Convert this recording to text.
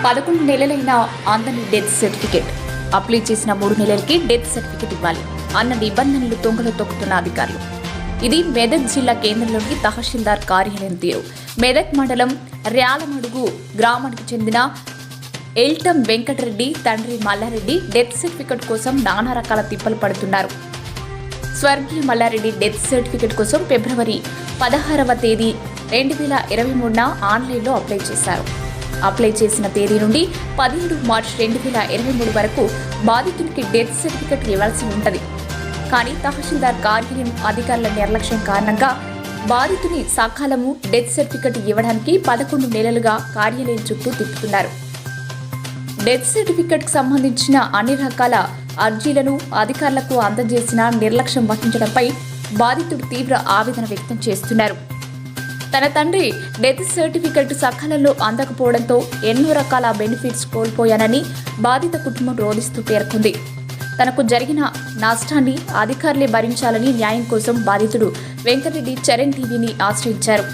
11 నెలలైన అందని death certificate. Apply చేసిన 3 నెలలకి డెత్ సర్టిఫికేట్ ఇవ్వాలి అన్న నిబంధనలు తొంగలో తొక్కుతున్న అధికారులు. ఇది మెదక్ జిల్లా కేంద్రంలోని తహసీల్దార్ కార్యాలయం తీరు. మెదక్ మండలం ర్యాలమడుగు గ్రామానికి చెందిన ఎల్టం వెంకటరెడ్డి తండ్రి మల్లారెడ్డి డెత్ సర్టిఫికేట్ కోసం నానా రకాల తిప్పలు పడుతున్నారు. స్వర్గీయ మల్లారెడ్డి డెత్ సర్టిఫికేట్ కోసం ఫిబ్రవరి 16వ తేదీ 2023న ఆన్లైన్లో అప్లై చేశారు. అప్లై చేసిన తేదీ నుండి 17 మార్చి 2023 వరకు బాధితునికి డెత్ సర్టిఫికేట్ ఇవ్వాల్సి ఉంటుంది. కానీ తహసీల్దార్ కార్యాలయం అధికారుల నిర్లక్ష్యం కారణంగా బాధితుని సకాలము డెత్ సర్టిఫికేట్ ఇవ్వడానికి 11 నెలలుగా కార్యాలయం చుట్టూ తిప్పుతున్నారు. డెత్ సర్టిఫికేట్కు సంబంధించిన అన్ని రకాల అర్జీలను అధికారులకు అందజేసిన నిర్లక్ష్యం వహించడంపై బాధితుడు తీవ్ర ఆవేదన వ్యక్తం చేస్తున్నారు. తన తండ్రి డెత్ సర్టిఫికేట్ సకాలంలో అందకపోవడంతో ఎన్నో రకాల బెనిఫిట్స్ కోల్పోయానని బాధిత కుటుంబం రోధిస్తూ పేర్కొంది. తనకు జరిగిన నష్టాన్ని అధికారులే భరించాలని న్యాయం కోసం బాధితుడు వెంకటరెడ్డి చరణ్ టీవీని ఆశ్రయించారు.